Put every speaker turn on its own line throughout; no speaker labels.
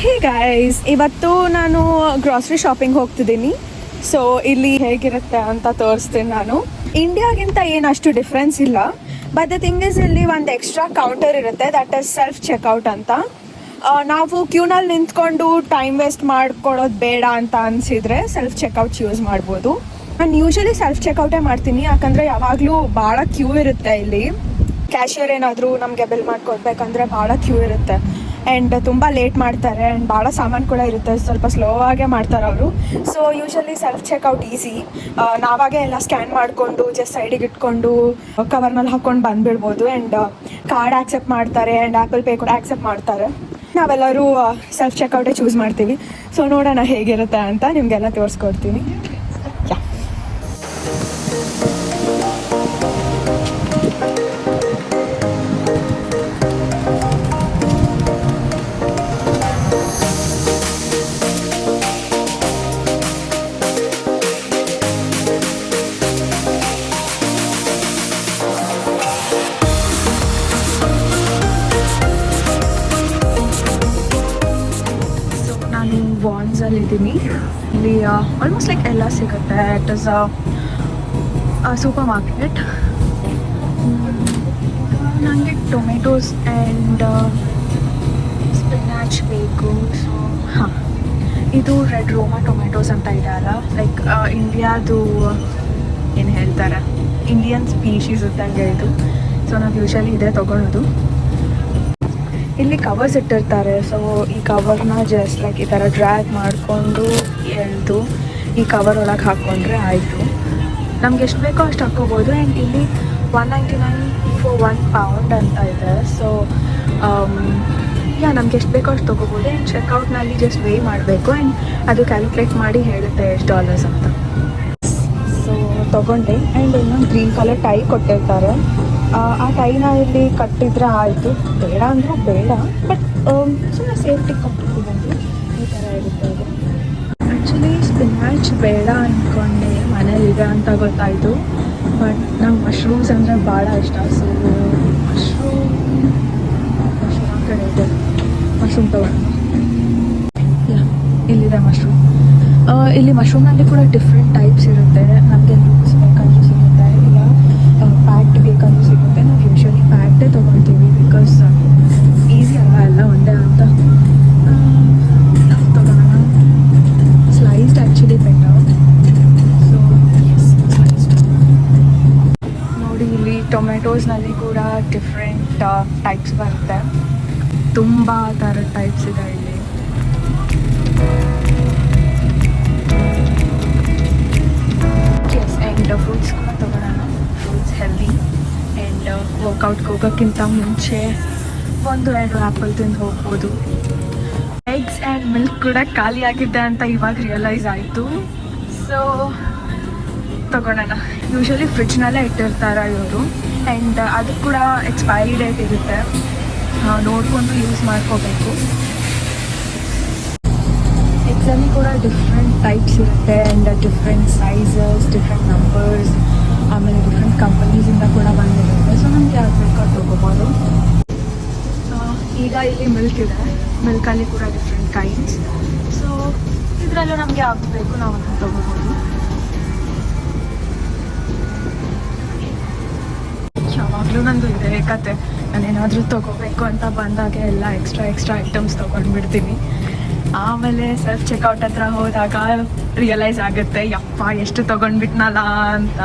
Hey guys, ಇವತ್ತು ನಾನು grocery shopping ಹೋಗ್ತಿದ್ದೀನಿ. ಸೊ ಇಲ್ಲಿ ಹೇಗಿರುತ್ತೆ ಅಂತ ತೋರಿಸ್ತೀನಿ. ನಾನು ಇಂಡಿಯಾಗಿಂತ ಏನು ಅಷ್ಟು ಡಿಫ್ರೆನ್ಸ್ ಇಲ್ಲ, ಬಟ್ ದ ಥಿಂಗ್ ಇಸ್ ಇಲ್ಲಿ ಒಂದು ಎಕ್ಸ್ಟ್ರಾ ಕೌಂಟರ್ ಇರುತ್ತೆ, ದಟ್ ಇಸ್ ಸೆಲ್ಫ್ ಚೆಕ್ಔಟ್ ಅಂತ. ನಾವು ಕ್ಯೂನಲ್ಲಿ ನಿಂತ್ಕೊಂಡು ಟೈಮ್ ವೇಸ್ಟ್ ಮಾಡ್ಕೊಡೋದು ಬೇಡ ಅಂತ ಅನಿಸಿದರೆ ಸೆಲ್ಫ್ ಚೆಕ್ಔಟ್ ಯೂಸ್ ಮಾಡ್ಬೋದು. ನಾನು ಯೂಶಲಿ ಸೆಲ್ಫ್ ಚೆಕ್ಔಟೇ ಮಾಡ್ತೀನಿ, ಯಾಕಂದರೆ ಯಾವಾಗಲೂ ಭಾಳ ಕ್ಯೂ ಇರುತ್ತೆ ಇಲ್ಲಿ. ಕ್ಯಾಶಿಯರ್ ಏನಾದರೂ ನಮಗೆ ಬಿಲ್ ಮಾಡಿಕೊಡ್ಬೇಕಂದ್ರೆ ಭಾಳ ಕ್ಯೂ ಇರುತ್ತೆ ಆ್ಯಂಡ್ ತುಂಬ ಲೇಟ್ ಮಾಡ್ತಾರೆ ಆ್ಯಂಡ್ ಭಾಳ ಸಾಮಾನು ಕೂಡ ಇರುತ್ತೆ, ಸ್ವಲ್ಪ ಸ್ಲೋ ಆಗೇ ಮಾಡ್ತಾರೆ ಅವರು. So usually self checkout easy. ನಾವಾಗೆ ಎಲ್ಲ ಸ್ಕ್ಯಾನ್ ಮಾಡಿಕೊಂಡು ಜಸ್ಟ್ ಸೈಡಿಗೆ ಇಟ್ಕೊಂಡು ಕವರ್ ಮೇಲೆ ಹಾಕ್ಕೊಂಡು ಬಂದುಬಿಡ್ಬೋದು ಆ್ಯಂಡ್ ಕಾರ್ಡ್ ಆಕ್ಸೆಪ್ಟ್ ಮಾಡ್ತಾರೆ ಆ್ಯಂಡ್ ಆ್ಯಪಲ್ ಪೇ ಕೂಡ ಆಕ್ಸೆಪ್ಟ್ ಮಾಡ್ತಾರೆ. ನಾವೆಲ್ಲರೂ ಸೆಲ್ಫ್ ಚೆಕ್ಔಟೇ ಚೂಸ್ ಮಾಡ್ತೀವಿ. ಸೊ ನೋಡೋಣ ಹೇಗಿರುತ್ತೆ ಅಂತ ನಿಮಗೆಲ್ಲ ತೋರಿಸ್ಕೊಡ್ತೀನಿ. ವಾನ್ಸಲ್ಲಿದ್ದೀನಿ. ಇಲ್ಲಿ ಆಲ್ಮೋಸ್ಟ್ ಲೈಕ್ ಎಲ್ಲ ಸಿಗುತ್ತೆ. It is super market. ನನಗೆ ಟೊಮೆಟೊಸ್ ಆ್ಯಂಡ್ ಸ್ಪಿನಾಚ್ ಬೇಕು. ಸೊ ಹಾಂ, ಇದು ರೆಡ್ ರೋಮಾ ಟೊಮೆಟೊಸ್ ಅಂತ ಇದೆ ಅಲ್ಲ, ಲೈಕ್ ಇಂಡಿಯಾದು ಏನು ಹೇಳ್ತಾರೆ, ಇಂಡಿಯನ್ ಸ್ಪೀಶೀಸ್ ಇದ್ದಂಗೆ ಇದು. ಸೊ ನಾವು ಯೂಶಲಿ ಇದೇ ತೊಗೊಳೋದು. ಇಲ್ಲಿ ಕವರ್ಸ್ ಇಟ್ಟಿರ್ತಾರೆ. ಸೊ ಈ ಕವರ್ನ ಜಸ್ಟ್ ಲೈಕ್ ಈ ಥರ ಡ್ರ್ಯಾಗ್ ಮಾಡಿಕೊಂಡು ಎಳೆದು ಈ ಕವರ್ ಒಳಗೆ ಹಾಕ್ಕೊಂಡ್ರೆ ಆಯಿತು. ನಮ್ಗೆ ಎಷ್ಟು ಬೇಕೋ ಅಷ್ಟು ಹಾಕ್ಕೋಬೋದು. ಆ್ಯಂಡ್ ಇಲ್ಲಿ 199 for 1 pound ಅಂತ ಇದೆ. ಸೊ ನಮ್ಗೆ ಎಷ್ಟು ಬೇಕೋ ಅಷ್ಟು ತೊಗೋಬೋದು. ಆ್ಯಂಡ್ ಚೆಕ್ಔಟ್ನಲ್ಲಿ ಜಸ್ಟ್ ವೇ ಮಾಡಬೇಕು ಆ್ಯಂಡ್ ಅದು ಕ್ಯಾಲ್ಕುಲೇಟ್ ಮಾಡಿ ಹೇಳುತ್ತೆ ಎಷ್ಟು ಡಾಲರ್ಸ್ ಅಂತ. ಸೊ ತೊಗೊಂಡೆ. ಆ್ಯಂಡ್ ಇನ್ನೊಂದು ಗ್ರೀನ್ ಕಲರ್ ಟೈ ಕೊಟ್ಟಿರ್ತಾರೆ. ಆ ಟೈನ ಇಲ್ಲಿ ಕಟ್ಟಿದ್ರೆ ಆಯಿತು, ಬೇಡ ಅಂದರೂ ಬೇಡ, ಬಟ್ ಸುಮ್ಮನೆ ಸೇಫ್ಟಿ ಕಟ್ಟಿದ್ದೀವಿ. ಈ ಥರ ಇರುತ್ತೆ ಅದು. ಆ್ಯಕ್ಚುಲಿ ಸ್ಪಿನಾಚ್ ಬೇಡ ಅಂದ್ಕೊಂಡೆ, ಮನೇಲಿದೆ ಅಂತ ಗೊತ್ತಾಯಿತು. ಬಟ್ ನಂಗೆ ಮಶ್ರೂಮ್ಸ್ ಅಂದರೆ ಭಾಳ ಇಷ್ಟ. ಸೊ ಮಶ್ರೂಮ್ ಆ ಕಡೆ ಇದೆ, ಮಶ್ರೂಮ್ ತೊಗೊಂಡು. ಇಲ್ಲಿದೆ ಮಶ್ರೂಮ್. ಇಲ್ಲಿ ಮಶ್ರೂಮ್ನಲ್ಲಿ ಕೂಡ ಡಿಫ್ರೆಂಟ್ ಟೈಪ್ಸ್ ಇರುತ್ತೆ. ನಮಗೆ ಲೂಸ್ ಬೇಕಂದ್ರೂ ಸಿಗುತ್ತೆ, ಇಲ್ಲ ಪ್ಯಾಕ್ಡ್ ಬೇಕಂದ್ರೂ ಸಿಗುತ್ತೆ. ನಾವು ಯೂಶ್ವಲಿ ಪ್ಯಾಕ್ಡೇ ತೊಗೊಳ್ತೀವಿ, ಬಿಕಾಸ್ ಈಸಿ ಅಲ್ಲ ಎಲ್ಲ ಒಂದೇ ಅಂತ. ನಾವು ತೊಗೊಳೋಣ. Sliced actually better. So sliced. ನೋಡಿ, ಇಲ್ಲಿ ಟೊಮೆಟೋಸ್ನಲ್ಲಿ ಕೂಡ ಡಿಫ್ರೆಂಟ್ ಟೈಪ್ಸ್ ಬರುತ್ತೆ. ತುಂಬ ಥರದ ಟೈಪ್ಸ್ ಇದೆ ಇಲ್ಲಿ. ಆ್ಯಂಡ್ ಫ್ರೂಟ್ಸ್ ಕೂಡ ತೊಗೊಳೋಣ. ಫ್ರೂಟ್ಸ್ ಹೆಲ್ದಿ ಆ್ಯಂಡ್ ವರ್ಕೌಟ್ಗೆ ಹೋಗೋಕ್ಕಿಂತ ಮುಂಚೆ 1-2 ಆ್ಯಪಲ್ ತಿಂದು ಹೋಗ್ಬೋದು. ಎಗ್ಸ್ ಆ್ಯಂಡ್ ಮಿಲ್ಕ್ ಕೂಡ ಖಾಲಿ ಆಗಿದೆ ಅಂತ ಇವಾಗ ರಿಯಲೈಸ್ ಆಯಿತು. ಸೊ ತೊಗೊಳೋಣ. ಯೂಶ್ವಲಿ ಫ್ರಿಡ್ಜ್ನಲ್ಲೇ ಇಟ್ಟಿರ್ತಾರೆ ಇವರು. ಆ್ಯಂಡ್ ಅದು ಕೂಡ ಎಕ್ಸ್ಪೈರಿ ಡೇಟ್ ಇರುತ್ತೆ, ನೋಡಿಕೊಂಡು ಯೂಸ್ ಮಾಡ್ಕೋಬೇಕು. ಎಗ್ಸಲ್ಲಿ ಕೂಡ ಡಿಫ್ರೆಂಟ್ ಟೈಪ್ಸ್ ಇರುತ್ತೆ and different sizes, different numbers, ಆಮೇಲೆ ಡಿಫ್ರೆಂಟ್ ಕಂಪನೀಸಿಂದ ಕೂಡ ಬಂದಿರುತ್ತೆ. ಸೊ ನಮ್ಗೆ ಯಾವ್ದು ಬೇಕೋ ತೊಗೋಬೋದು. ಈಗ ಇಲ್ಲಿ ಮಿಲ್ಕ್ ಇದೆ. ಮಿಲ್ಕಲ್ಲಿ ಕೂಡ ಡಿಫ್ರೆಂಟ್ ಕೈಂಡ್ಸ್. ಸೊ ಇದರಲ್ಲೂ ನಮಗೆ ಯಾವ್ದು ಬೇಕು ನಾವು ಅದನ್ನು ತೊಗೋಬೋದು. ಯಾವಾಗಲೂ ನಂದು ಇದೆ ಕತೆ. ನಾನೇನಾದರೂ ತೊಗೋಬೇಕು ಅಂತ ಬಂದಾಗ ಎಲ್ಲ ಎಕ್ಸ್ಟ್ರಾ ಐಟಮ್ಸ್ ತೊಗೊಂಡ್ಬಿಡ್ತೀನಿ. ಆಮೇಲೆ ಸೆಲ್ಫ್ ಚೆಕ್ಔಟ್ ಹತ್ರ ಹೋದಾಗ ರಿಯಲೈಸ್ ಆಗುತ್ತೆ, ಯಪ್ಪ ಎಷ್ಟು ತೊಗೊಂಡ್ಬಿಟ್ನಲ್ಲ ಅಂತ.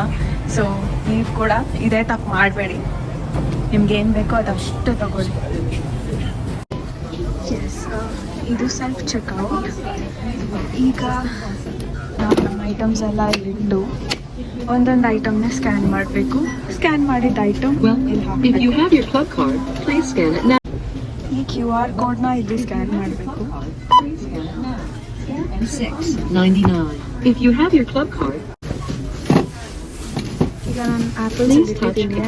ಸೊ ನೀವು ಕೂಡ ಇದೇ ತಪ್ಪು ಮಾಡಬೇಡಿ. ನಿಮ್ಗೇನು ಬೇಕೋ ಅದಷ್ಟು ತೊಗೊಳ್ಳಿ. ಎಸ್, ಇದು ಸೆಲ್ಫ್ ಚೆಕ್ಔಟ್. ಈಗ ನಾವು ನಮ್ಮ ಐಟಮ್ಸ್ ಎಲ್ಲ ಇಟ್ಟು ಒಂದೊಂದು ಐಟಮ್ನ ಸ್ಕ್ಯಾನ್ ಮಾಡಬೇಕು. ಸ್ಕ್ಯಾನ್ ಮಾಡಿದ ಐಟಮ್ ಈ QR ಕೋಡ್ನ ಇಲ್ಲಿ ಸ್ಕ್ಯಾನ್ ಮಾಡಬೇಕು. $6.99.
If you have your club card,
ಈಗ ನಾನು ಆ್ಯಪಲ್ಸ್ ಇಟ್ಟಿದ್ದೀನಿ.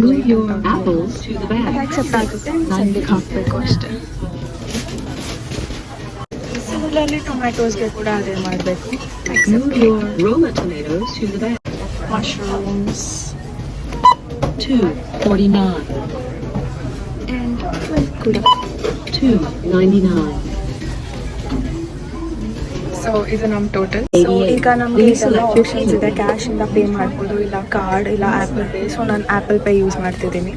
move your apples to the bag.
Accept ಆಗುತ್ತೆ, ಸೈಡಿಗೆ ಹಾಕಬೇಕು ಅಷ್ಟೇ. ಸಿಮಿಲರ್ಲಿ ಟೊಮ್ಯಾಟೋಸ್ಗೆ ಕೂಡ ಅದೇ ಮಾಡಬೇಕು.
Move your Roma tomatoes to the bag.
Mushrooms
$2.49.
and milk ಕೂಡ.
$2.99.
ಸೊ ಇದು ನಮ್ಮ ಟೋಟಲ್. ಸೊ ಈಗ ನಮಗೆ ಇದೆಲ್ಲ ಆಪ್ಷನ್ಸ್ ಇದೆ, ಕ್ಯಾಶಿಂದ ಪೇ ಮಾಡ್ಬೋದು, ಇಲ್ಲ ಕಾರ್ಡ್, ಇಲ್ಲ ಆ್ಯಪಲ್ ಪೇ. ಸೊ ನಾನು ಆ್ಯಪಲ್ ಪೇ ಯೂಸ್ ಮಾಡ್ತಿದ್ದೀನಿ.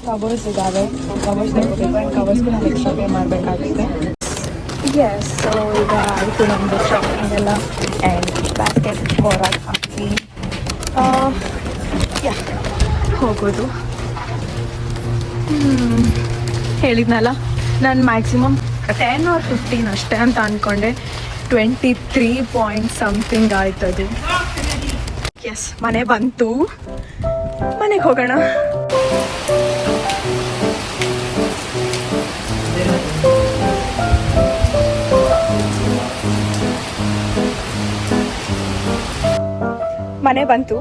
ಕವರ್ಸ್ ಇದ್ದಾವೆ, ಕವರ್ಸ್ ತಗೋಬೇಕು ಆ್ಯಂಡ್ ಕವರ್ಸ್ಗೆ ನಾವು ಎಕ್ಸ್ಟ್ರಾ ಪೇ ಮಾಡಬೇಕಾಗುತ್ತೆ. ಎಸ್, ಸೊ ಈಗ ಆಯಿತು ನಮ್ಮದು ಶಾಪಿಂಗ್ ಎಲ್ಲ ಆ್ಯಂಡ್ ಬ್ಯಾಸ್ಕೆಟ್ ಹೊರಗೆ ಹಾಕಿ ಯಾ ಹೋಗೋದು. ಹೇಳಿದ್ನಲ್ಲ ನಾನು ಮ್ಯಾಕ್ಸಿಮಮ್ 10 or 15 ಅಷ್ಟೇ ಅಂತ ಅಂದ್ಕೊಂಡೆ. 23 ಪಾಯಿಂಟ್ ಸಮಥಿಂಗ್ ಆಯ್ತದು. ಎಸ್, ಮನೆ ಬಂತು, ಮನೆಗೆ ಹೋಗೋಣ. ಮನೆ ಬಂತು,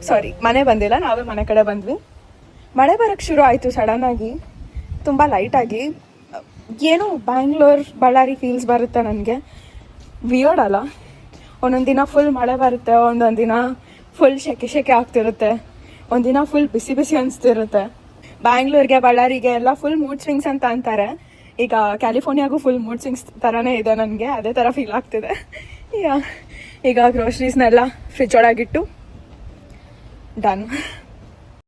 ಸಾರಿ ಮನೆ ಬಂದಿಲ್ಲ, ನಾವೇ ಮನೆ ಕಡೆ ಬಂದ್ವಿ. ಮಳೆ ಬರೋಕ್ಕೆ ಶುರು ಆಯಿತು ಸಡನ್ನಾಗಿ, ತುಂಬ ಲೈಟಾಗಿ. ಏನೋ ಬ್ಯಾಂಗ್ಳೂರ್ ಬಳ್ಳಾರಿ ಫೀಲ್ಸ್ ಬರುತ್ತೆ ನನಗೆ. ವಿಯರ್ಡ್ ಅಲ್ಲ, ಒಂದೊಂದು ದಿನ ಫುಲ್ ಮಳೆ ಬರುತ್ತೆ, ಒಂದೊಂದು ದಿನ ಫುಲ್ ಸೆಕೆ ಆಗ್ತಿರುತ್ತೆ, ಒಂದಿನ ಫುಲ್ ಬಿಸಿ ಬಿಸಿ ಅನಿಸ್ತಿರುತ್ತೆ. ಬ್ಯಾಂಗ್ಳೂರ್ಗೆ ಬಳ್ಳಾರಿಗೆ ಎಲ್ಲ ಫುಲ್ ಮೂಡ್ ಸ್ವಿಂಗ್ಸ್ ಅಂತ ಅಂತಾರೆ. ಈಗ ಕ್ಯಾಲಿಫೋರ್ನಿಯಾಗೂ ಫುಲ್ ಮೂಡ್ ಸ್ವಿಂಗ್ಸ್ ಥರನೇ ಇದೆ ನನಗೆ, ಅದೇ ಥರ ಫೀಲ್ ಆಗ್ತಿದೆ. ಈಗ ಗ್ರೋಸರೀಸ್ನೆಲ್ಲ ಫ್ರಿಜ್ ಒಳಗಿಟ್ಟು ಡನ್.